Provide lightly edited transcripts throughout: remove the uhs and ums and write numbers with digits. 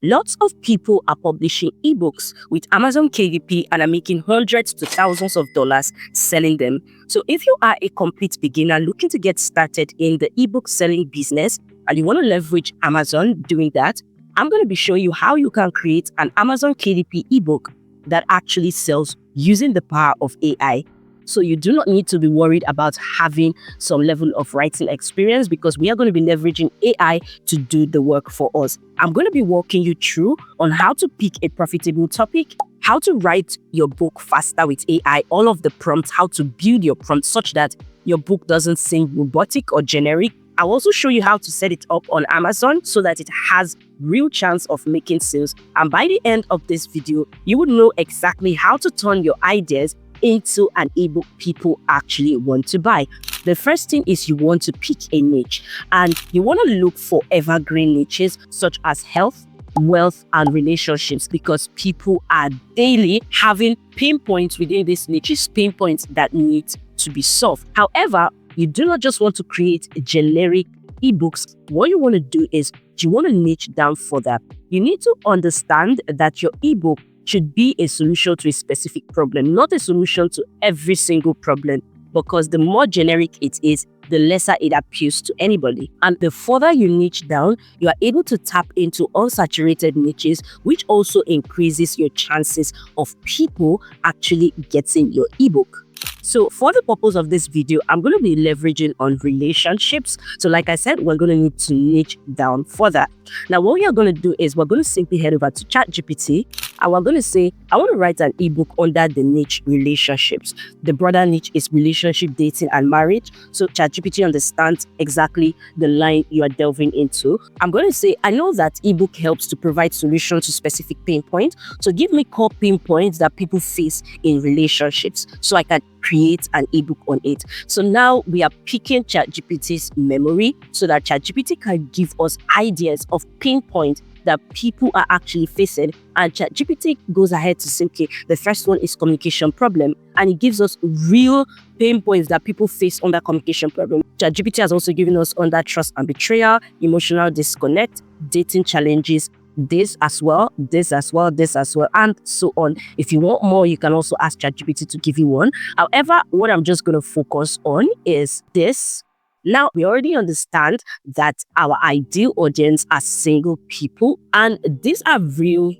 Lots of people are publishing ebooks with Amazon KDP and are making hundreds to thousands of dollars selling them. So if you are a complete beginner looking to get started in the ebook selling business and you want to leverage Amazon doing that, I'm going to be showing you how you can create an Amazon KDP ebook that actually sells using the power of AI. So you do not need to be worried about having some level of writing experience because we are going to be leveraging AI to do the work for us. I'm going to be walking you through on how to pick a profitable topic, how to write your book faster with AI, all of the prompts, how to build your prompts such that your book doesn't seem robotic or generic. I'll also show you how to set it up on Amazon so that it has real chance of making sales. And by the end of this video, you would know exactly how to turn your ideas into an ebook people actually want to buy. The first thing is you want to pick a niche and you want to look for evergreen niches such as health, wealth, and relationships because people are daily having pain points within these niches, pain points that need to be solved. However, you do not just want to create generic ebooks. What you want to do is you want to niche down further. You need to understand that your ebook should be a solution to a specific problem, not a solution to every single problem, because the more generic it is, the lesser it appeals to anybody. And the further you niche down, you are able to tap into unsaturated niches, which also increases your chances of people actually getting your ebook. So for the purpose of this video, I'm going to be leveraging on relationships. So like I said, we're going to need to niche down further. Now, what we are going to do is we're going to simply head over to ChatGPT and we're going to say, I want to write an ebook under the niche relationships. The broader niche is relationship, dating, and marriage. So ChatGPT understands exactly the line you are delving into. I'm going to say, I know that ebook helps to provide solutions to specific pain points. So give me core pain points that people face in relationships so I can create an ebook on it. So now we are picking ChatGPT's memory so that ChatGPT can give us ideas of pain points that people are actually facing. And ChatGPT goes ahead to say, okay, the first one is communication problem. And it gives us real pain points that people face on that communication problem. ChatGPT has also given us under trust and betrayal, emotional disconnect, dating challenges, this as well, and so on. If you want more, you can also ask ChatGPT to give you one. However, what I'm just going to focus on is this. Now, we already understand that our ideal audience are single people, and these are real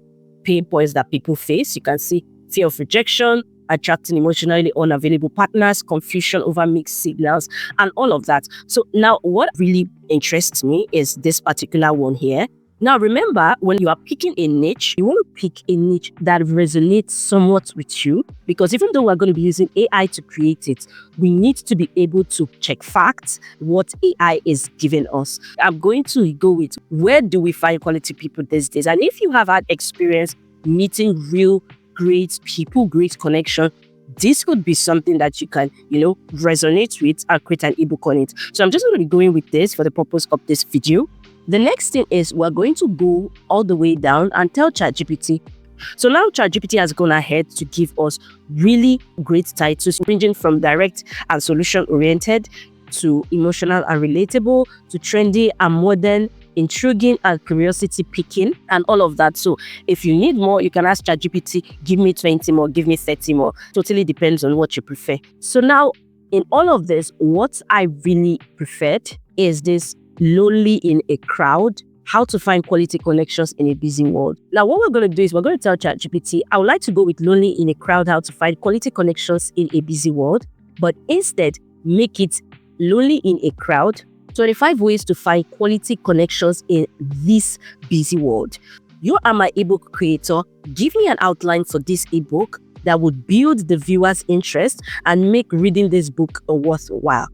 pain points that people face. You can see fear of rejection, attracting emotionally unavailable partners, confusion over mixed signals, and all of that. So now what really interests me is this particular one here. Now, remember, when you are picking a niche, you want to pick a niche that resonates somewhat with you, because even though we're going to be using AI to create it, we need to be able to check facts, what AI is giving us. I'm going to go with where do we find quality people these days? And if you have had experience meeting real great people, great connection, this could be something that you can, resonate with and create an ebook on it. So I'm just going to be going with this for the purpose of this video. The next thing is we're going to go all the way down and tell ChatGPT. So now ChatGPT has gone ahead to give us really great titles ranging from direct and solution-oriented to emotional and relatable to trendy and modern, intriguing and curiosity-piquing and all of that. So if you need more, you can ask ChatGPT, give me 20 more, give me 30 more. Totally depends on what you prefer. So now in all of this, what I really preferred is this lonely in a crowd, how to find quality connections in a busy world. Now, what we're going to do is we're going to tell ChatGPT, I would like to go with lonely in a crowd, how to find quality connections in a busy world, but instead make it lonely in a crowd, 25 ways to find quality connections in this busy world. You are my ebook creator. Give me an outline for this ebook that would build the viewer's interest and make reading this book a worthwhile.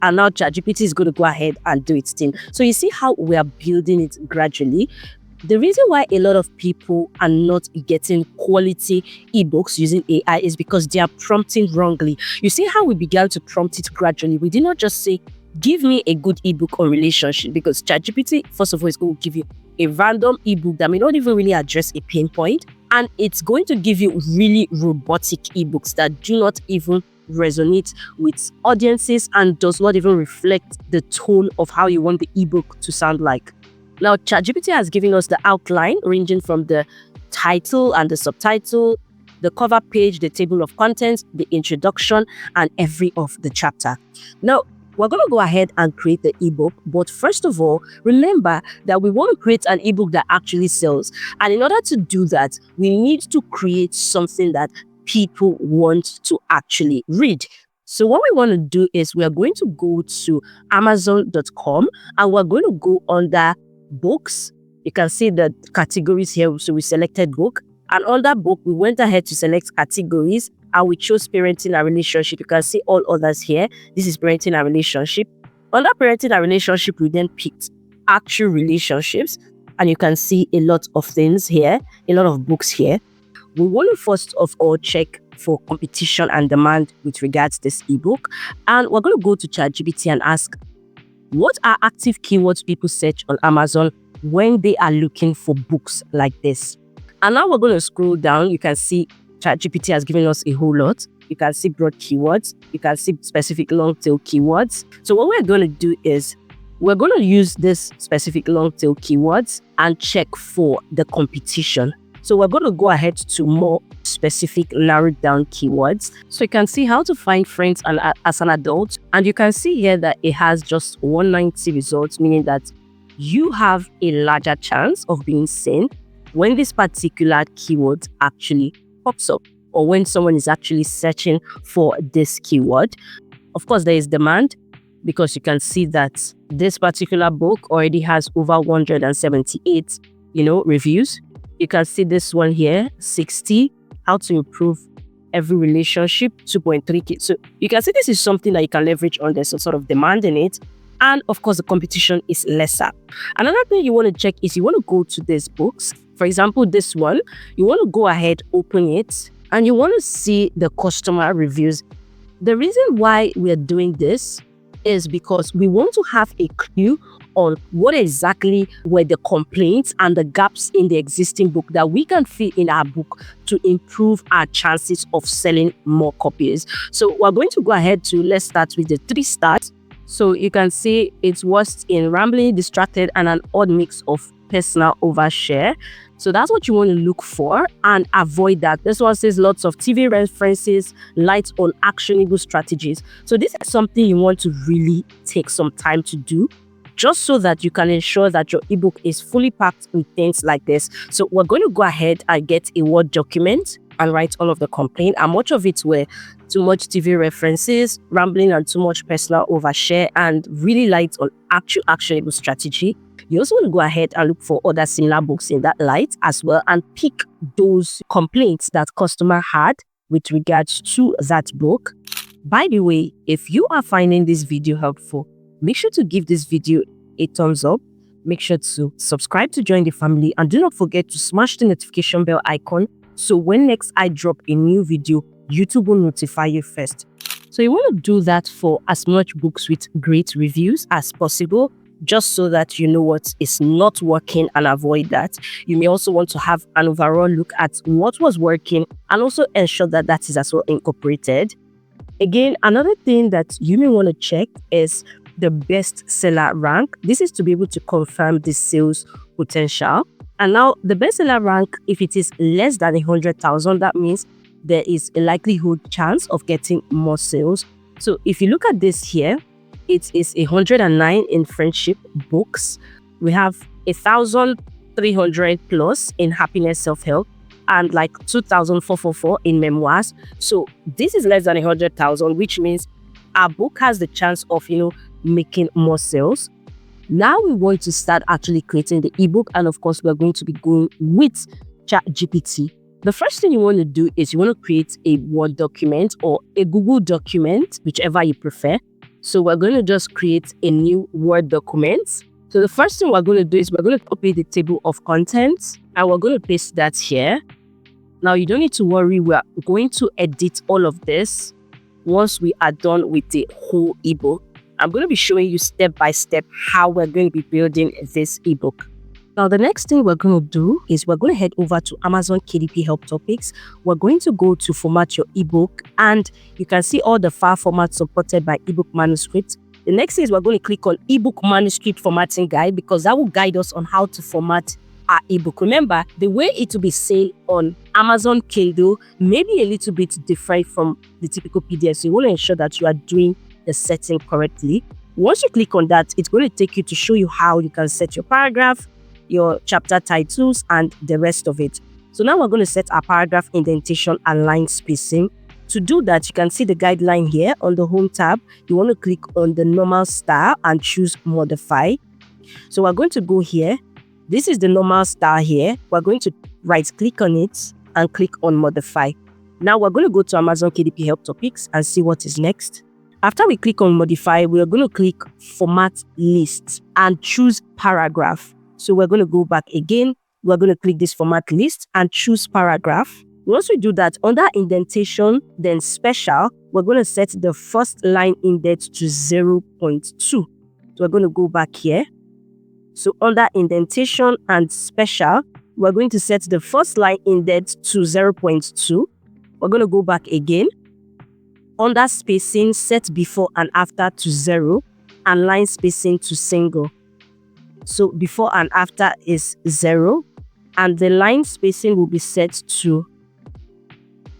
And now ChatGPT is going to go ahead and do its thing. So you see how we are building it gradually. The reason why a lot of people are not getting quality ebooks using AI is because they are prompting wrongly. You see how we began to prompt it gradually. We did not just say, give me a good ebook on relationship, because ChatGPT, first of all, is going to give you a random ebook that may not even really address a pain point. And it's going to give you really robotic ebooks that do not even resonate with audiences and does not even reflect the tone of how you want the ebook to sound like. Now, ChatGPT has given us the outline ranging from the title and the subtitle, the cover page, the table of contents, the introduction, and every of the chapter. Now, we're going to go ahead and create the ebook. But first of all, remember that we want to create an ebook that actually sells. And in order to do that, we need to create something that people want to actually read. So what we want to do is we are going to go to Amazon.com and we're going to go under books. You can see the categories here. So we selected book, and under book, we went ahead to select categories and we chose parenting and relationship. You can see all others here. This is parenting and relationship. Under parenting and relationship, we then picked actual relationships, and you can see a lot of things here, a lot of books here. We want to first of all check for competition and demand with regards to this ebook, and we're going to go to ChatGPT and ask, what are active keywords people search on Amazon when they are looking for books like this? And now we're going to scroll down. You can see ChatGPT has given us a whole lot. You can see broad keywords. You can see specific long tail keywords. So what we're going to do is we're going to use this specific long tail keywords and check for the competition. So we're going to go ahead to more specific narrowed down keywords. So you can see how to find friends as an adult. And you can see here that it has just 190 results, meaning that you have a larger chance of being seen when this particular keyword actually pops up, or when someone is actually searching for this keyword. Of course, there is demand, because you can see that this particular book already has over 178, reviews. You can see this one here, 60, how to improve every relationship, 2.3K. So you can see this is something that you can leverage on. There's some sort of demand in it. And of course, the competition is lesser. Another thing you want to check is you want to go to these books. For example, this one, you want to go ahead, open it, and you want to see the customer reviews. The reason why we are doing this is because we want to have a clue on what exactly were the complaints and the gaps in the existing book that we can fill in our book to improve our chances of selling more copies. So we're going to go ahead to, let's start with the 3 stars. So you can see it's worst in rambling, distracted, and an odd mix of personal overshare. So that's what you want to look for and avoid that. This one says lots of TV references, light on actionable strategies. So this is something you want to really take some time to do, just so that you can ensure that your ebook is fully packed with things like this. So we're going to go ahead and get a Word document and write all of the complaint. And much of it were too much TV references, rambling, and too much personal overshare, and really light on actual actionable strategy. You also want to go ahead and look for other similar books in that light as well, and pick those complaints that customer had with regards to that book. By the way, if you are finding this video helpful, make sure to give this video a thumbs up. Make sure to subscribe to join the family, and do not forget to smash the notification bell icon so when next I drop a new video, YouTube will notify you first. So you want to do that for as much books with great reviews as possible, just so that you know what is not working and avoid that. You may also want to have an overall look at what was working and also ensure that that is as well incorporated. Again, another thing that you may want to check is the bestseller rank. This is to be able to confirm the sales potential. And now the bestseller rank, if it is less than 100,000, that means there is a likelihood chance of getting more sales. So if you look at this here, it is 109 in friendship books. We have 1,300 plus in happiness self-help, and like 2,444 in memoirs. So this is less than 100,000, which means our book has the chance of, making more sales. Now we want to start actually creating the ebook, and of course we're going to be going with ChatGPT. The first thing you want to do is you want to create a Word document or a Google document, whichever you prefer. So we're going to just create a new Word document. So the first thing we're going to do is we're going to copy the table of contents, and we're going to paste that here. Now you don't need to worry, we're going to edit all of this once we are done with the whole ebook. I'm going to be showing you step by step how we're going to be building this ebook. Now, the next thing we're going to do is we're going to head over to Amazon KDP Help Topics. We're going to go to format your ebook, and you can see all the file formats supported by ebook manuscripts. The next thing is we're going to click on ebook manuscript formatting guide, because that will guide us on how to format our ebook. Remember, the way it will be seen on Amazon Kindle may be a little bit different from the typical PDF. So you want to ensure that you are doing the setting correctly. Once you click on that, it's going to take you to show you how you can set your paragraph, your chapter titles, and the rest of it. So now we're going to set our paragraph indentation and line spacing. To do that, you can see the guideline here on the home tab. You want to click on the normal style and choose modify. So we're going to go here. This is the normal style here. We're going to right click on it and click on modify. Now we're going to go to Amazon KDP help topics and see what is next. After we click on modify, we're going to click format list and choose paragraph. So we're going to go back again. We're going to click this format list and choose paragraph. Once we do that, under indentation, then special, we're going to set the first line indent to 0.2. So we're going to go back here. So under indentation and special, we're going to set the first line indent to 0.2. We're going to go back again. Under spacing, set before and after to 0 and line spacing to single. So before and after is 0 and the line spacing will be set to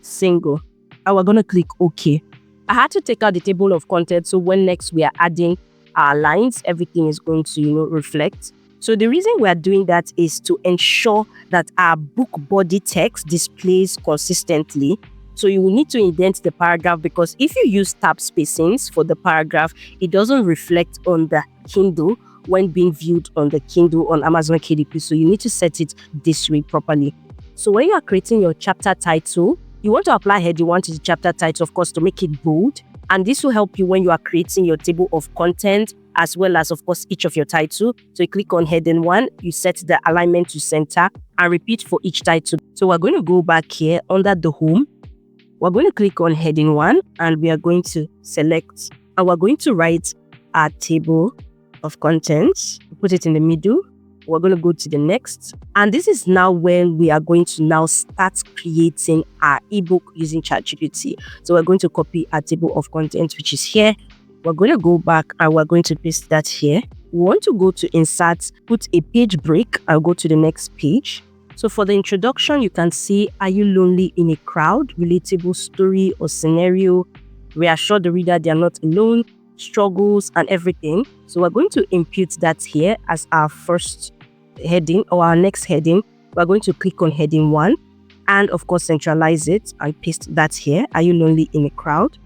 single. And we're going to click OK. I had to take out the table of contents, so when next we are adding our lines, everything is going to, reflect. So the reason we are doing that is to ensure that our book body text displays consistently. So you will need to indent the paragraph, because if you use tab spacings for the paragraph, it doesn't reflect on the Kindle when being viewed on the Kindle on Amazon KDP. So you need to set it this way properly. So when you are creating your chapter title, you want to apply heading 1 to the chapter title, of course, to make it bold. And this will help you when you are creating your table of content, as well as, of course, each of your title. So you click on heading 1, you set the alignment to center and repeat for each title. So we're going to go back here under the home. We're going to click on heading 1 and we are going to select, and we're going to write our table of contents, put it in the middle. We're going to go to the next. And this is now when we are going to now start creating our ebook using ChatGPT. So we're going to copy our table of contents, which is here. We're going to go back and we're going to paste that here. We want to go to insert, put a page break. I'll go to the next page. So for the introduction, you can see, are you lonely in a crowd? Relatable story or scenario. Reassure the reader they are not alone. Struggles and everything. So we're going to impute that here as our first heading or our next heading. We're going to click on heading 1 and of course centralize it and paste that here. Are you lonely in a crowd?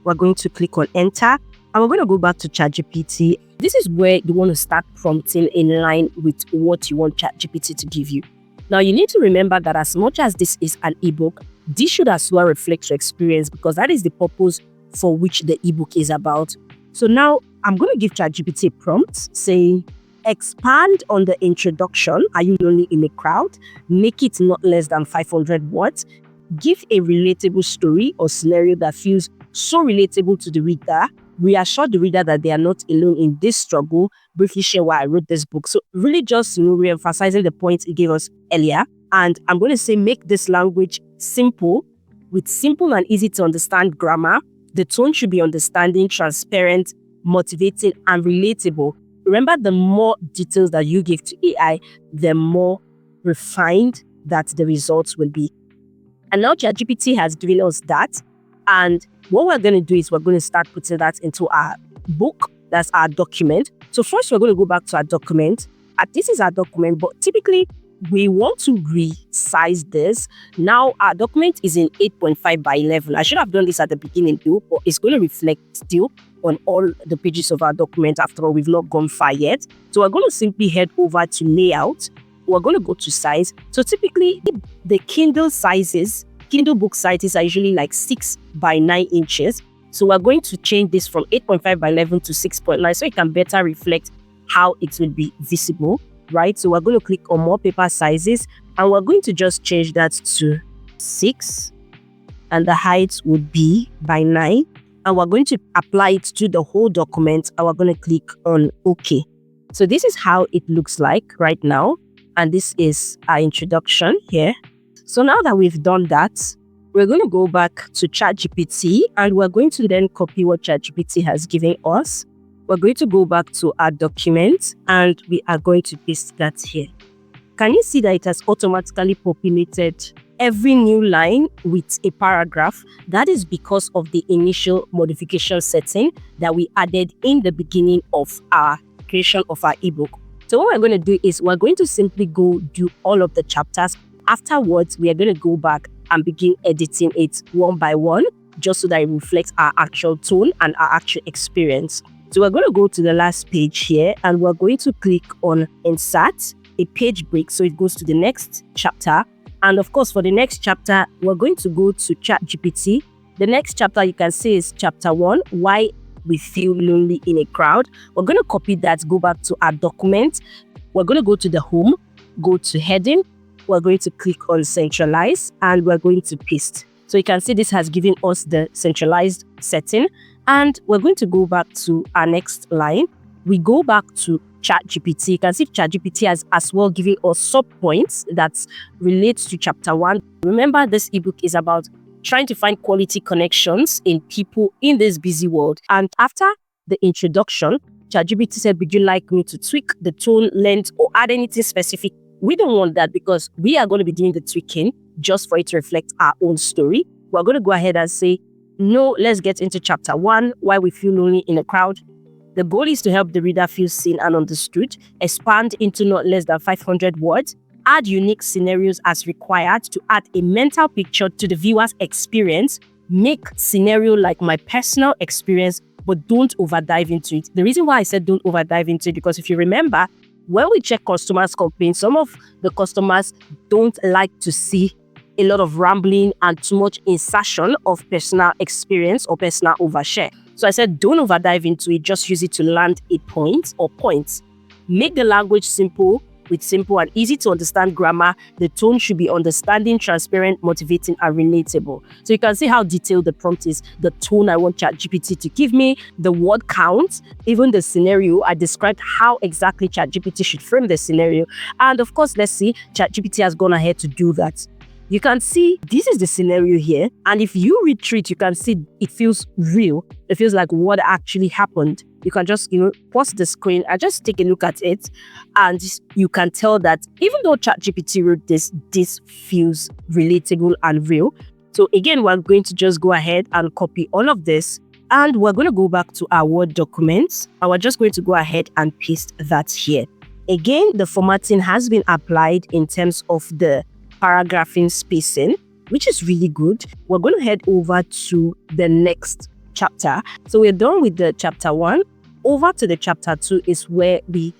We're going to click on enter and we're going to go back to ChatGPT. This is where you want to start prompting in line with what you want ChatGPT to give you. Now you need to remember that as much as this is an ebook, this should as well reflect your experience, because that is the purpose for which the ebook is about. So now I'm going to give ChatGPT a prompt saying, expand on the introduction. Are you lonely in a crowd? Make it not less than 500 words. Give a relatable story or scenario that feels so relatable to the reader. Reassure the reader that they are not alone in this struggle. Briefly share why I wrote this book. So really just re-emphasizing the point it gave us earlier. And I'm going to say, make this language simple, with simple and easy to understand grammar. The tone should be understanding, transparent, motivating, and relatable. Remember, the more details that you give to AI, the more refined that the results will be. And now ChatGPT has given us that. And what we're going to do is we're going to start putting that into our book. That's our document. So first, we're going to go back to our document. This is our document, but typically, we want to resize this. Now, our document is in 8.5 by 11. I should have done this at the beginning too, but it's going to reflect still on all the pages of our document. After all, we've not gone far yet. So we're going to simply head over to layout. We're going to go to size. So typically, the Kindle sizes, Kindle book sizes are usually like 6 by 9 inches. So we're going to change this from 8.5 by 11 to 6.9 so it can better reflect how it will be visible. Right, so we're going to click on more paper sizes and we're going to just change that to 6 and the height would be by 9, and we're going to apply it to the whole document and we're going to click on OK. So this is how it looks like right now, and this is our introduction here. So now that we've done that, we're going to go back to ChatGPT and we're going to then copy what ChatGPT has given us. we're going to go back to our document and we are going to paste that here. Can you see that it has automatically populated every new line with a paragraph? That is because of the initial modification setting that we added in the beginning of our creation of our ebook. So what we're going to do is we're going to simply go do all of the chapters. Afterwards, we are going to go back and begin editing it one by one, just so that it reflects our actual tone and our actual experience. So we're going to go to the last page here and we're going to click on Insert, a page break, so it goes to the next chapter. And of course, for the next chapter, we're going to go to ChatGPT. The next chapter you can see is chapter 1, Why We Feel Lonely in a Crowd. We're going to copy that, go back to our document. We're going to go to the home, go to heading. We're going to click on centralize and we're going to paste. So you can see this has given us the centralized setting. And we're going to go back to our next line. We go back to ChatGPT. You can see ChatGPT has as well given us sub-points that relates to chapter 1. Remember, this ebook is about trying to find quality connections in people in this busy world. And after the introduction, ChatGPT said, would you like me to tweak the tone, length, or add anything specific? We don't want that because we are going to be doing the tweaking just for it to reflect our own story. We're going to go ahead and say, no, let's get into chapter 1, Why We Feel Lonely in a Crowd. The goal is to help the reader feel seen and understood, expand into not less than 500 words, add unique scenarios as required to add a mental picture to the viewer's experience, make scenario like my personal experience, but don't overdive into it. The reason why I said don't overdive into it, because if you remember, when we check customers' complaints, some of the customers don't like to see a lot of rambling and too much insertion of personal experience or personal overshare. So I said, don't overdive into it, just use it to land a point or points. Make the language simple with simple and easy to understand grammar. The tone should be understanding, transparent, motivating, and relatable. So you can see how detailed the prompt is, the tone I want ChatGPT to give me, the word count, even the scenario. I described how exactly ChatGPT should frame the scenario. And of course, let's see, ChatGPT has gone ahead to do that. You can see this is the scenario here. And if you read through it, you can see it feels real. It feels like what actually happened. You can just, pause the screen and just take a look at it. And you can tell that even though ChatGPT wrote this feels relatable and real. So again, we're going to just go ahead and copy all of this. And we're going to go back to our Word documents. And we're just going to go ahead and paste that here. Again, the formatting has been applied in terms of the paragraphing spacing, which is really good. We're going to head over to the next chapter. So we're done with the chapter 1. Over to the chapter 2 is where we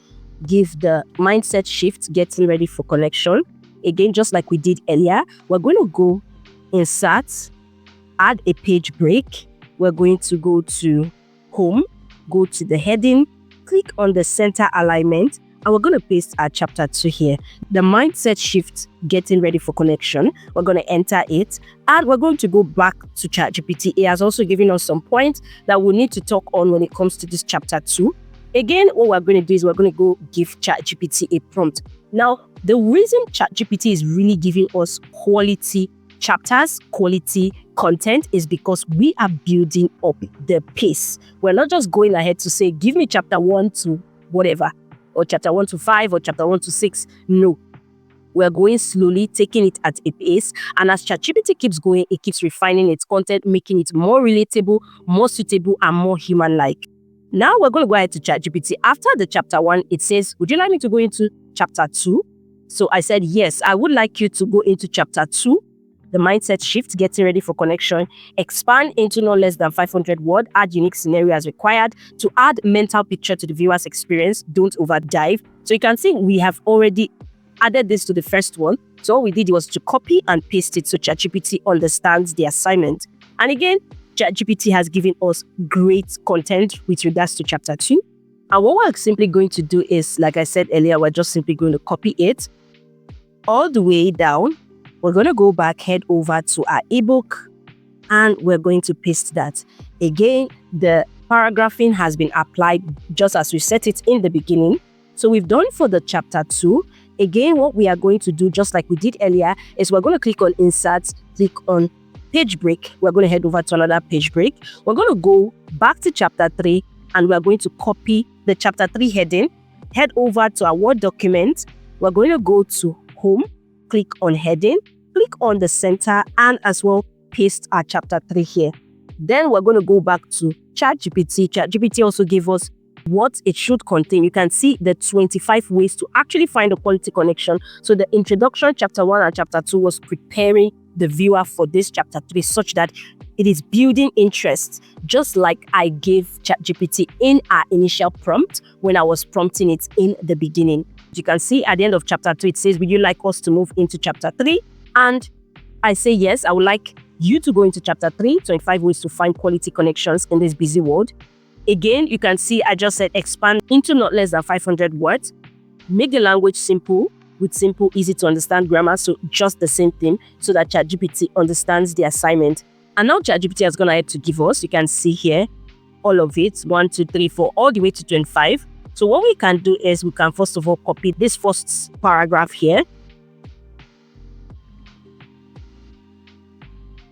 give the mindset shift, getting ready for connection. Again, just like we did earlier, we're going to go insert, add a page break. We're going to go to home, go to the heading, click on the center alignment, and we're going to paste our chapter 2 here. The mindset shift, getting ready for connection. We're going to enter it and we're going to go back to ChatGPT. It has also given us some points that we need to talk on when it comes to this chapter 2. Again, what we're going to do is we're going to go give ChatGPT a prompt. Now, the reason ChatGPT is really giving us quality chapters, quality content is because we are building up the pace. We're not just going ahead to say, give me chapter 1 to whatever, or chapter 1 to 5 or chapter 1 to 6. No, we're going slowly, taking it at a pace. And as ChatGPT keeps going, it keeps refining its content, making it more relatable, more suitable, and more human-like. Now we're going to go ahead to ChatGPT. After the chapter 1, it says, would you like me to go into chapter 2? So I said, yes, I would like you to go into chapter 2. The mindset shift, getting ready for connection, expand into no less than 500 words, add unique scenario as required to add mental picture to the viewer's experience, don't overdive. So you can see we have already added this to the first one. So all we did was to copy and paste it so ChatGPT understands the assignment. And again, ChatGPT has given us great content with regards to chapter 2. And what we're simply going to do is, like I said earlier, we're just simply going to copy it all the way down. We're going to go back, head over to our ebook, and we're going to paste that. Again, the paragraphing has been applied just as we set it in the beginning. So we've done for the chapter 2. Again, what we are going to do, just like we did earlier, is we're going to click on Insert, click on Page Break. We're going to head over to another page break. We're going to go back to chapter 3, and we're going to copy the chapter 3 heading, head over to our Word document. We're going to go to Home, click on Heading, click on the center, and as well paste our chapter 3 here. Then we're going to go back to ChatGPT. ChatGPT also gave us what it should contain. You can see the 25 ways to actually find a quality connection. So the introduction, chapter 1 and chapter 2 was preparing the viewer for this chapter 3 such that it is building interest, just like I gave ChatGPT in our initial prompt when I was prompting it in the beginning. You can see at the end of chapter 2, it says, would you like us to move into chapter 3? And I say, yes, I would like you to go into chapter 3, 25 ways to find quality connections in this busy world. Again, you can see I just said expand into not less than 500 words. Make the language simple with simple, easy to understand grammar. So just the same thing so that ChatGPT understands the assignment. And now ChatGPT has gone ahead to give us, you can see here, all of it, 1, 2, 3, 4, all the way to 25. So what we can do is we can first of all copy this first paragraph here.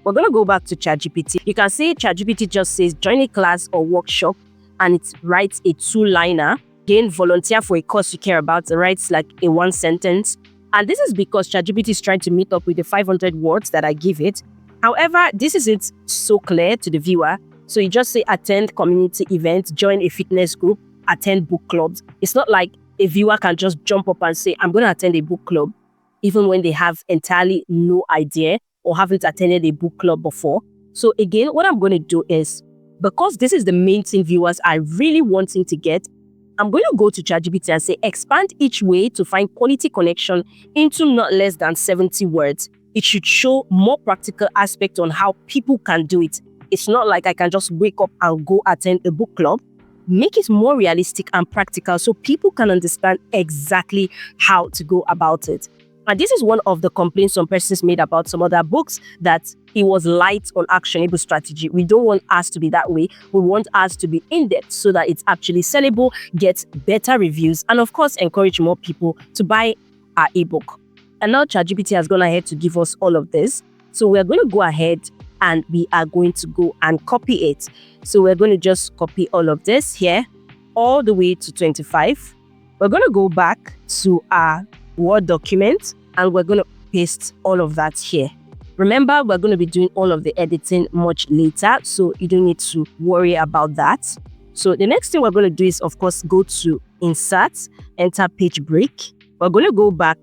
We're going to go back to ChatGPT. You can see ChatGPT just says join a class or workshop and it writes a 2-liner. Again, volunteer for a course you care about. It writes like a 1 sentence. And this is because ChatGPT is trying to meet up with the 500 words that I give it. However, this isn't so clear to the viewer. So you just say attend community events, join a fitness group, attend book clubs. It's not like a viewer can just jump up and say, I'm going to attend a book club, even when they have entirely no idea or haven't attended a book club before. So again, what I'm going to do is, because this is the main thing viewers are really wanting to get, I'm going to go to ChatGPT and say, expand each way to find quality connection into not less than 70 words. It should show more practical aspect on how people can do it. It's not like I can just wake up and go attend a book club. Make it more realistic and practical so people can understand exactly how to go about it. And this is one of the complaints some persons made about some other books, that it was light on actionable strategy. We don't want us to be that way. We want us to be in-depth so that it's actually sellable, get better reviews, and of course, encourage more people to buy our ebook. And now ChatGPT has gone ahead to give us all of this. So we're going to go ahead and we are going to go and copy it. So we're going to just copy all of this here, all the way to 25. We're going to go back to our Word document and we're going to paste all of that here. Remember, we're going to be doing all of the editing much later, so you don't need to worry about that. So the next thing we're going to do is, of course, go to Insert, enter Page Break. We're going to go back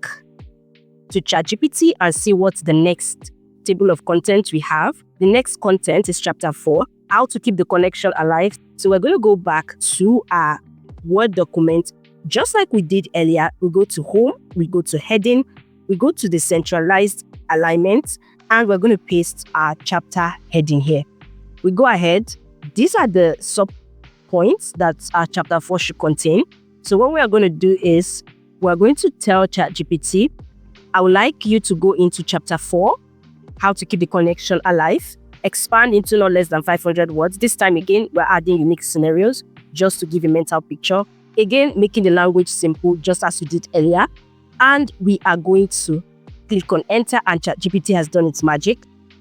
to ChatGPT and see what's the next table of content we have. The next content is chapter 4, how to keep the connection alive. So we're going to go back to our Word document. Just like we did earlier, we go to Home, we go to Heading, we go to the centralized alignment, and we're going to paste our chapter heading here. We go ahead. These are the sub points that our chapter 4 should contain. So what we are going to do is we're going to tell ChatGPT, I would like you to go into chapter 4, how to keep the connection alive, expand into not less than 500 words. This time again, we're adding unique scenarios just to give a mental picture. Again, making the language simple, just as we did earlier. And we are going to click on enter and ChatGPT has done its magic.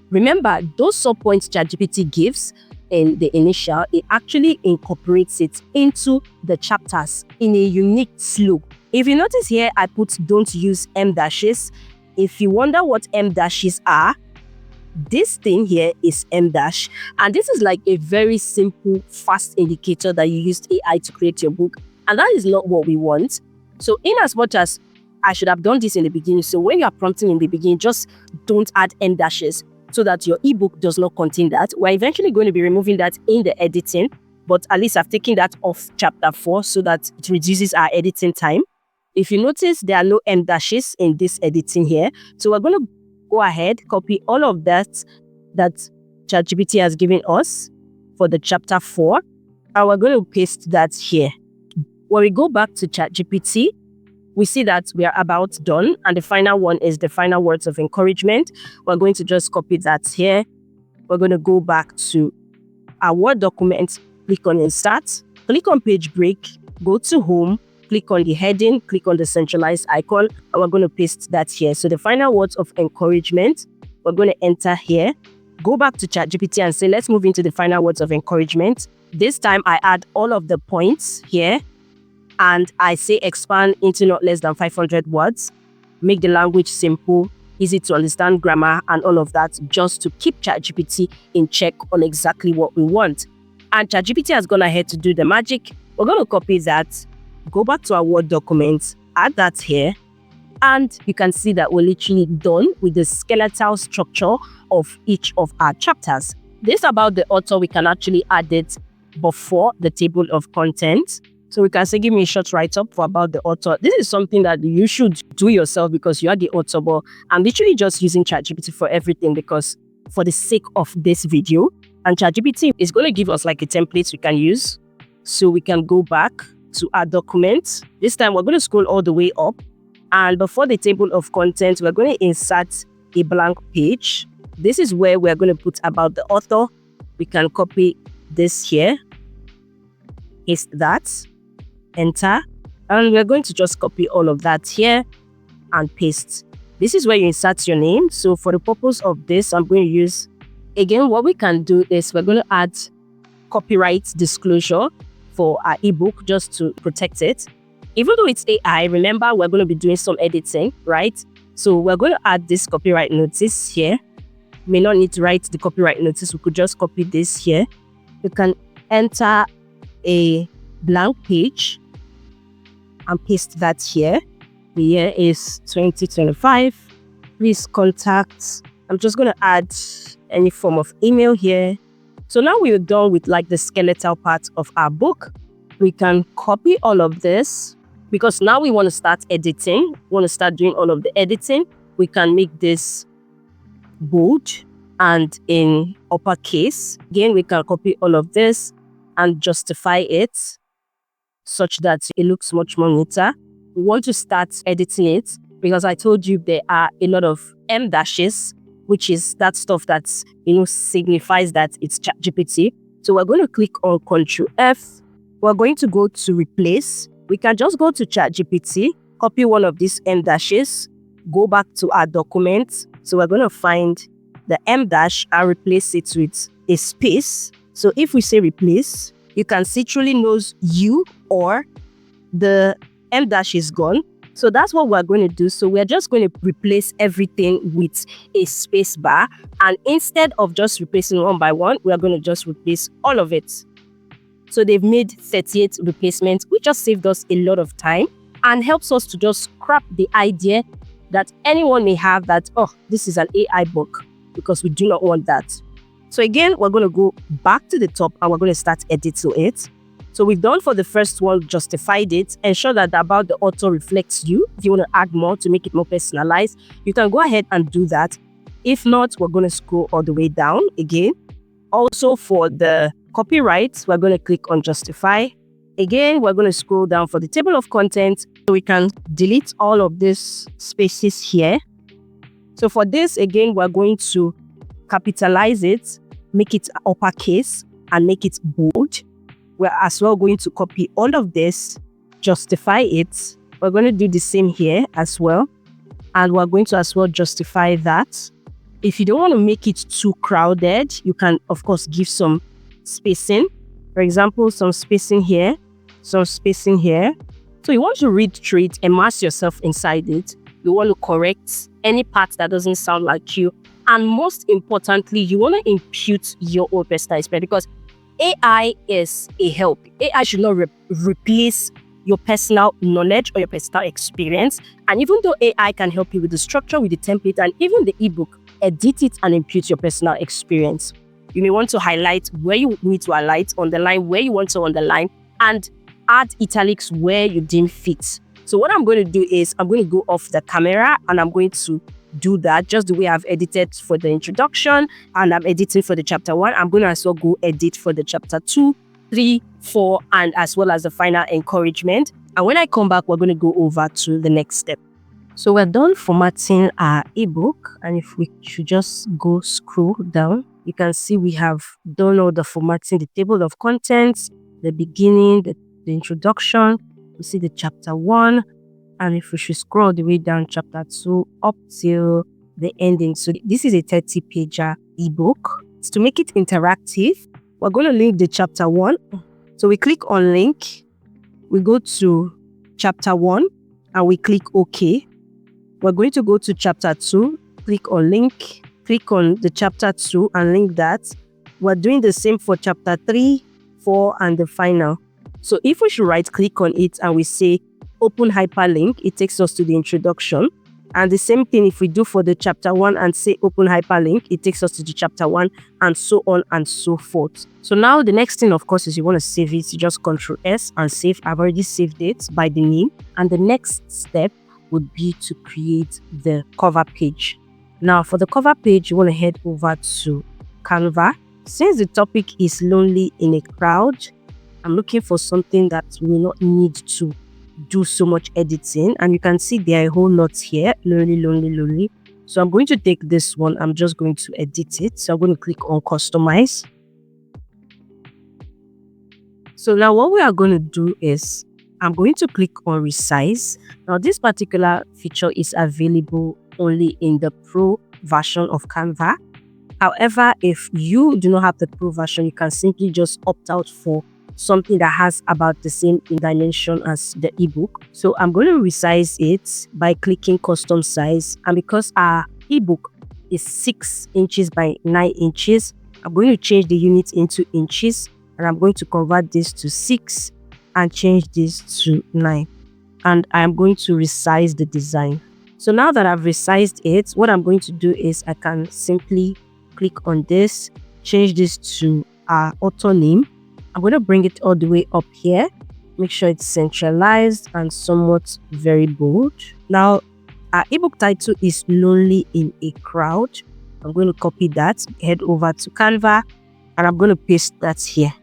Remember, those subpoints ChatGPT gives in the initial, it actually incorporates it into the chapters in a unique slope. If you notice here, I put don't use M dashes. If you wonder what M dashes are, this thing here is M dash. And this is like a very simple, fast indicator that you used AI to create your book. And that is not what we want. So in as much as I should have done this in the beginning, so when you are prompting in the beginning, just don't add M dashes so that your ebook does not contain that. We're eventually going to be removing that in the editing, but at least I've taken that off chapter 4 so that it reduces our editing time. If you notice, there are no M dashes in this editing here. So we're going to go ahead, copy all of that ChatGPT has given us for the chapter 4, and we're going to paste that here. When we go back to ChatGPT, we see that we are about done, and the final one is the final words of encouragement. We're going to just copy that here. We're going to go back to our Word document, click on Insert, click on Page Break, go to Home, click on the heading, click on the centralized icon, and we're going to paste that here. So the final words of encouragement, we're going to enter here. go back to ChatGPT and say, let's move into the final words of encouragement. This time I add all of the points here and I say expand into not less than 500 words. Make the language simple, easy to understand grammar and all of that, just to keep ChatGPT in check on exactly what we want. And ChatGPT has gone ahead to do the magic. We're going to copy that, go back to our Word document, add that here, and you can see that we're literally done with the skeletal structure of each of our chapters. This about the author, we can actually add it before the table of contents. So we can say, give me a short write-up for about the author. This is something that you should do yourself because you are the author, but I'm literally just using ChatGPT for everything because for the sake of this video, and ChatGPT is going to give us like a template we can use. So we can go back to our document. This time we're going to scroll all the way up, and before the table of contents, we're going to insert a blank page. This is where we're going to put about the author. We can copy this here, paste that, enter, and we're going to just copy all of that here and paste. This is where you insert your name. So for the purpose of this, I'm going to use, again, what we can do is we're going to add copyright disclosure for our ebook just to protect it. Even though it's AI, remember we're going to be doing some editing, right? So we're going to add this copyright notice here. May not need to write the copyright notice. We could just copy this here. You can enter a blank page and paste that here. The year is 2025. Please contact. I'm just going to add any form of email here. So now we're done with like the skeletal part of our book. We can copy all of this because now we want to start editing. We want to start doing all of the editing. We can make this bold and in uppercase. Again, we can copy all of this and justify it such that it looks much more neater. We want to start editing it because I told you there are a lot of M dashes, which is that stuff that, signifies that it's ChatGPT. So we're going to click on Ctrl F. We're going to go to replace. We can just go to ChatGPT, copy one of these M dashes, go back to our document. So we're going to find the M dash and replace it with a space. So if we say replace, you can see truly knows you or the M dash is gone. So that's what we're going to do. So we're just going to replace everything with a space bar. And instead of just replacing one by one, we're going to just replace all of it. So they've made 38 replacements, which just saved us a lot of time and helps us to just scrap the idea that anyone may have that, oh, this is an AI book, because we do not want that. So again, we're going to go back to the top and we're going to start editing it. So we've done for the first one, justified it, ensure that the about the author reflects you. If you want to add more to make it more personalized, you can go ahead and do that. If not, we're going to scroll all the way down again. Also for the copyright, we're going to click on justify. Again, we're going to scroll down for the table of contents. So we can delete all of these spaces here. So for this, again, we're going to capitalize it, make it uppercase, and make it bold. We're as well going to copy all of this, justify it. We're going to do the same here as well. And we're going to as well justify that. If you don't want to make it too crowded, you can, of course, give some spacing. For example, some spacing here, some spacing here. So you want to read through it, immerse yourself inside it. You want to correct any part that doesn't sound like you. And most importantly, you want to impute your own personal experience because AI is a help. AI should not replace your personal knowledge or your personal experience. And even though AI can help you with the structure, with the template, and even the ebook, edit it and impute your personal experience. You may want to highlight where you need to highlight, underline where you want to underline, and add italics where you deem fit. So what I'm going to do is I'm going to go off the camera and I'm going to do that just the way I've edited for the introduction and I'm editing for the chapter 1. I'm going to as well go edit for the chapter 2, 3, 4, and as well as the final encouragement. And when I come back, we're going to go over to the next step. So we're done formatting our ebook. And if we should just go scroll down, you can see we have done all the formatting, the table of contents, the beginning, the introduction. We see the chapter 1. And if we should scroll the way down chapter 2 up till the ending. So this is a 30-pager ebook. To make it interactive, we're going to link the chapter 1. So we click on link, we go to chapter 1 and we click OK. We're going to go to chapter 2, click on link, click on the chapter 2 and link that. We're doing the same for chapter 3, 4 and the final. So if we should right click on it and we say open hyperlink, it takes us to the introduction. And the same thing if we do for the chapter 1 and say open hyperlink, it takes us to the chapter 1 and so on and so forth. So now the next thing, of course, is you want to save it. You just Ctrl S and save. I've already saved it by the name. And the next step would be to create the cover page. Now for the cover page, you want to head over to Canva. Since the topic is lonely in a crowd, I'm looking for something that will not need to do so much editing. And you can see there are a whole lot here. Lonely, lonely, lonely. So I'm going to take this one. I'm just going to edit it. So I'm going to click on customize. So now what we are going to do is I'm going to click on resize. Now this particular feature is available only in the Pro version of Canva. However, if you do not have the Pro version, you can simply just opt out for something that has about the same dimension as the ebook. So I'm going to resize it by clicking custom size. And because our ebook is 6 inches by 9 inches, I'm going to change the unit into inches. And I'm going to convert this to 6 and change this to 9. And I'm going to resize the design. So now that I've resized it, what I'm going to do is I can simply click on this, change this to our author name. I'm going to bring it all the way up here. Make sure it's centralized and somewhat very bold. Now, our ebook title is Lonely in a Crowd. I'm going to copy that, head over to Canva, and I'm going to paste that here.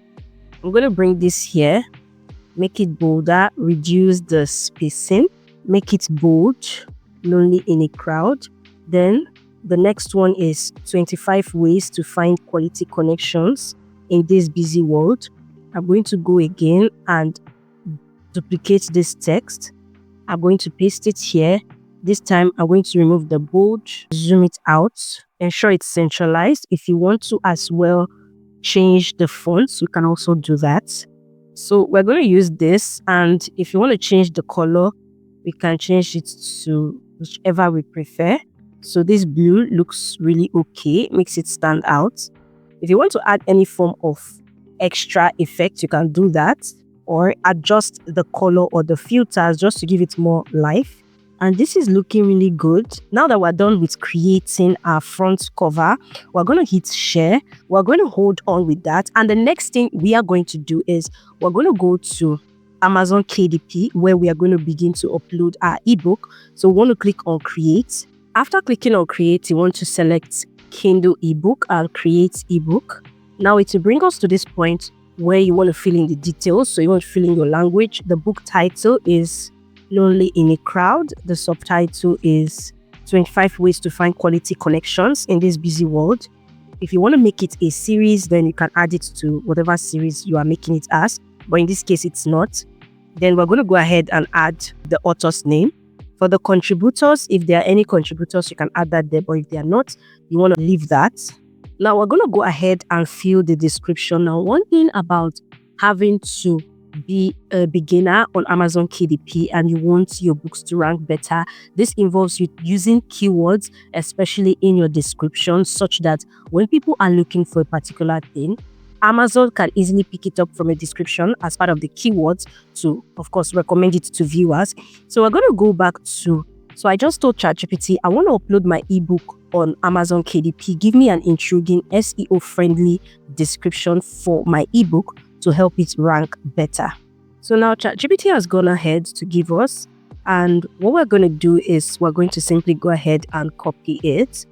I'm going to bring this here, make it bolder, reduce the spacing, make it bold, Lonely in a Crowd. Then the next one is 25 ways to find quality connections in this busy world. I'm going to go again and duplicate this text. I'm going to paste it here. This time I'm going to remove the bold, zoom it out, ensure it's centralized. If you want to as well change the fonts, you can also do that. So we're going to use this, and if you want to change the color, we can change it to whichever we prefer. So this blue looks really okay, makes it stand out. If you want to add any form of extra effect, you can do that, or adjust the color or the filters just to give it more life. And this is looking really good. Now that we're done with creating our front cover, we're going to hit share. We're going to hold on with that. And the next thing we are going to do is we're going to go to Amazon KDP, where we are going to begin to upload our ebook. So we want to click on create. After clicking on create, you want to select Kindle ebook and create ebook. Now it will bring us to this point where you want to fill in the details. So you want to fill in your language. The book title is Lonely in a Crowd. The subtitle is 25 ways to find quality connections in this busy world. If you want to make it a series, then you can add it to whatever series you are making it as. But in this case, it's not. Then we're going to go ahead and add the author's name. For the contributors, if there are any contributors, you can add that there. But if they are not, you want to leave that. Now we're going to go ahead and fill the description. Now, one thing about having to be a beginner on Amazon KDP and you want your books to rank better, this involves you using keywords, especially in your description, such that when people are looking for a particular thing, Amazon can easily pick it up from a description as part of the keywords to, of course, recommend it to viewers. So we're going to go back to, so I just told ChatGPT, I want to upload my ebook on Amazon KDP. Give me an intriguing SEO-friendly description for my ebook to help it rank better. So now ChatGPT has gone ahead to give us, and what we're going to do is we're going to simply go ahead and copy it,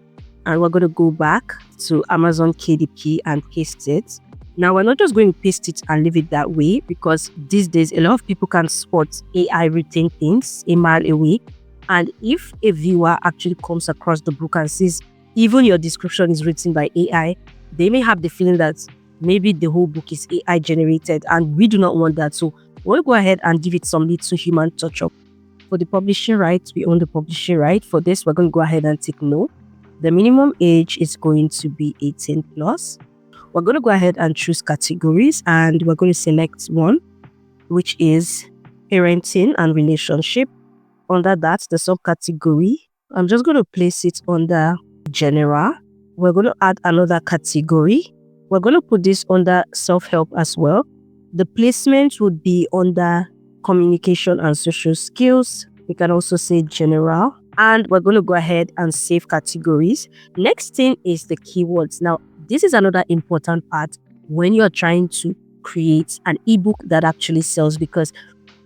and we're going to go back to Amazon KDP and paste it. Now we're not just going to paste it and leave it that way, because these days a lot of people can spot AI written things a mile away. And if a viewer actually comes across the book and sees even your description is written by AI, they may have the feeling that maybe the whole book is AI generated, and we do not want that. So we'll go ahead and give it some little human touch up. For the publishing rights, we own the publishing right. For this, we're going to go ahead and tick no. The minimum age is going to be 18 plus. We're going to go ahead and choose categories, and we're going to select one, which is parenting and relationship. Under that, the subcategory, I'm just going to place it under general. We're going to add another category. We're going to put this under self-help as well. The placement would be under communication and social skills. We can also say general. And we're going to go ahead and save categories. Next thing is the keywords. Now, this is another important part when you're trying to create an ebook that actually sells, because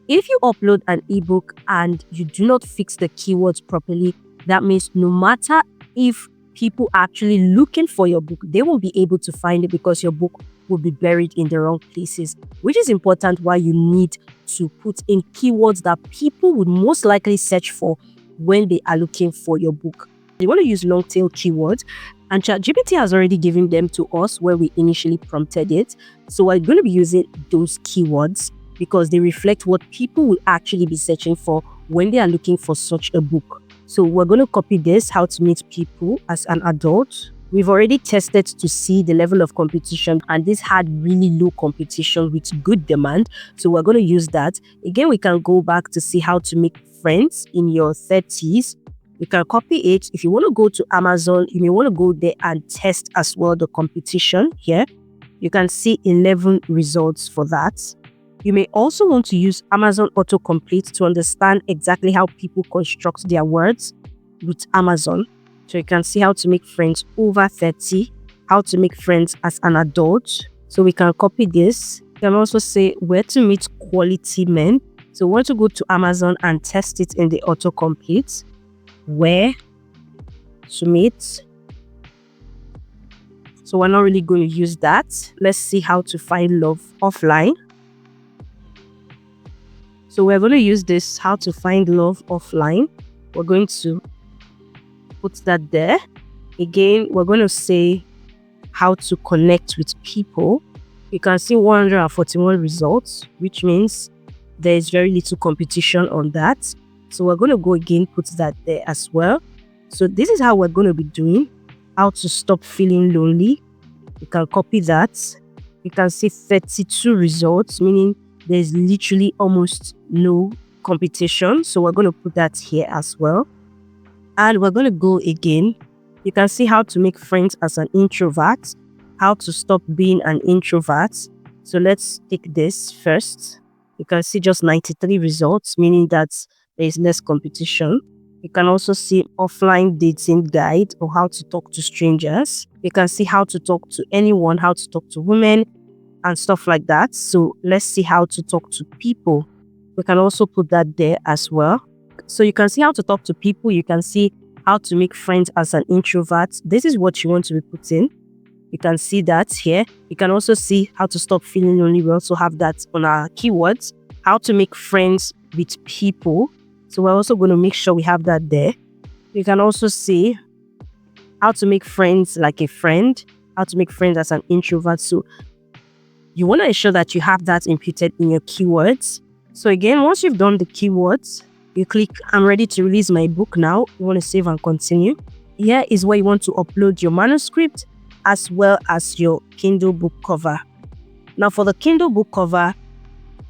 if you upload an ebook and you do not fix the keywords properly, that means no matter if people are actually looking for your book, they won't be able to find it because your book will be buried in the wrong places, which is important why you need to put in keywords that people would most likely search for when they are looking for your book. You want to use long tail keywords, and ChatGPT has already given them to us where we initially prompted it. So we're going to be using those keywords because they reflect what people will actually be searching for when they are looking for such a book. So we're going to copy this, how to meet people as an adult. We've already tested to see the level of competition, and this had really low competition with good demand. So we're going to use that. Again, we can go back to see how to make friends in your 30s. You can copy it. If you want to go to Amazon, you may want to go there and test as well the competition here. You can see 11 results for that. You may also want to use Amazon autocomplete to understand exactly how people construct their words with Amazon. So you can see how to make friends over 30, how to make friends as an adult. So we can copy this. You can also say where to meet quality men. So we want to go to Amazon and test it in the autocomplete. Where to meet. So we're not really going to use that. Let's see how to find love offline. So we're going to use this, how to find love offline. We're going to put that there. Again, we're going to say how to connect with people. You can see 141 results, which means there is very little competition on that. So we're going to go again, put that there as well. So this is how we're going to be doing, how to stop feeling lonely. You can copy that. You can see 32 results, meaning there's literally almost no competition. So we're going to put that here as well. And we're going to go again. You can see how to make friends as an introvert, how to stop being an introvert. So let's take this first. You can see just 93 results, meaning that there is less competition. You can also see offline dating guide, or how to talk to strangers. You can see how to talk to anyone, how to talk to women and stuff like that. So let's see how to talk to people. We can also put that there as well. So you can see how to talk to people. You can see how to make friends as an introvert. This is what you want to be putting. You can see that here. You can also see how to stop feeling lonely. We also have that on our keywords. How to make friends with people. So we're also going to make sure we have that there. You can also see how to make friends like a friend. How to make friends as an introvert. So you want to ensure that you have that imputed in your keywords. So again, once you've done the keywords, you click I'm ready to release my book now. You want to save and continue. Here is where you want to upload your manuscript as well as your Kindle book cover. Now for the Kindle book cover,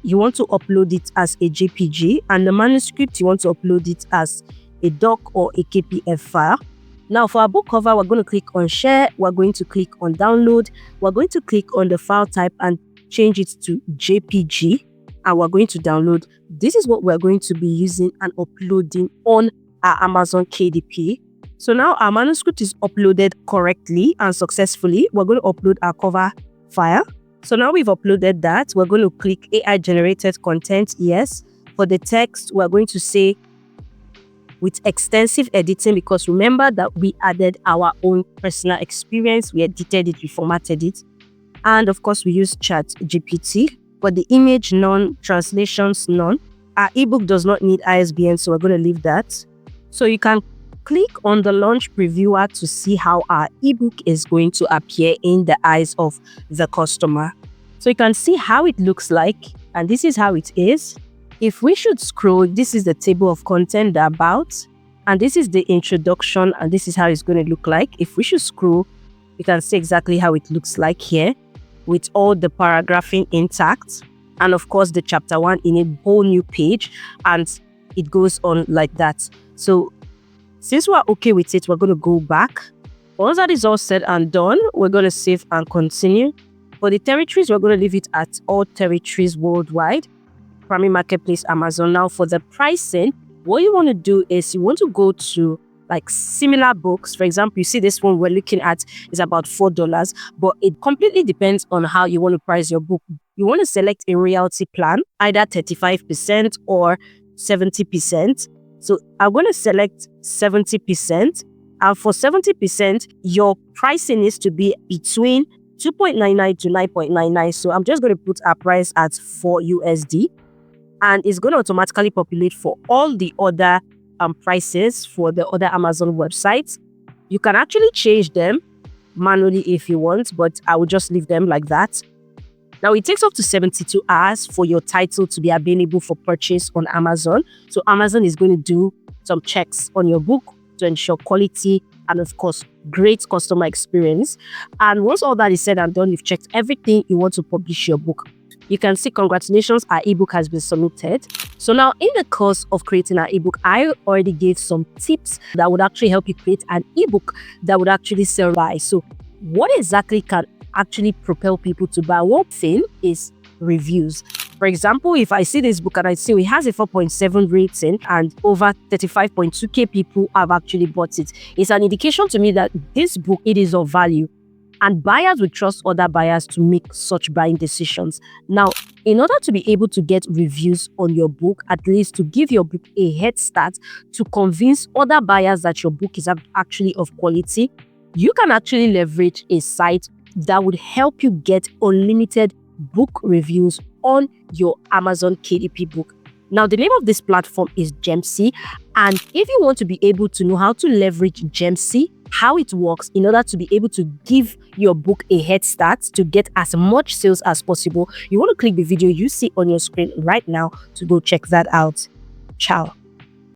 you want to upload it as a JPG, and the manuscript you want to upload it as a doc or a KPF file. Now for our book cover, we're going to click on share, we're going to click on download, we're going to click on the file type and change it to JPG, and we're going to download. This is what we're going to be using and uploading on our Amazon KDP. So now our manuscript is uploaded correctly and successfully. We're going to upload our cover file. So now we've uploaded that. We're going to click AI generated content. Yes. For the text, we're going to say with extensive editing, because remember that we added our own personal experience. We edited it, we formatted it. And of course, we use ChatGPT. For the image, none. Translations, none. Our ebook does not need ISBN, so we're going to leave that. So you can click on the launch previewer to see how our ebook is going to appear in the eyes of the customer. So you can see how it looks like, and this is how it is. If we should scroll, this is the table of content, the about. And this is the introduction, and this is how it's going to look like. If we should scroll, you can see exactly how it looks like here, with all the paragraphing intact, and of course the chapter 1 in a whole new page, and it goes on like that. So since we're okay with it, we're going to go back. Once that is all said and done, we're going to save and continue. For the territories, we're going to leave it at all territories worldwide, primary marketplace, Amazon. Now for the pricing, what you want to do is you want to go to like similar books. For example, you see this one we're looking at is about $4, but it completely depends on how you want to price your book. You want to select a royalty plan, either 35% or 70%. So I'm going to select 70%. And for 70%, your pricing needs to be between 2.99 to 9.99. So I'm just going to put our price at 4 USD. And it's going to automatically populate for all the other prices for the other Amazon websites. You can actually change them manually if you want, but I will just leave them like that. Now, it takes up to 72 hours for your title to be available for purchase on Amazon. So Amazon is going to do some checks on your book to ensure quality and, of course, great customer experience. And once all that is said and done, you've checked everything you want to publish your book, you can see, congratulations, our ebook has been submitted. So now in the course of creating our ebook, I already gave some tips that would actually help you create an ebook that would actually sell by. So what exactly can actually propel people to buy? One thing is reviews. For example, if I see this book and I see it has a 4.7 rating and over 35.2k people have actually bought it, it's an indication to me that this book, it is of value. And buyers will trust other buyers to make such buying decisions. Now, in order to be able to get reviews on your book, at least to give your book a head start, to convince other buyers that your book is actually of quality, you can actually leverage a site that would help you get unlimited book reviews on your Amazon KDP book. Now, the name of this platform is Gemsy. And if you want to be able to know how to leverage Gemsy, how it works in order to be able to give your book a head start to get as much sales as possible, you want to click the video you see on your screen right now to go check that out. Ciao.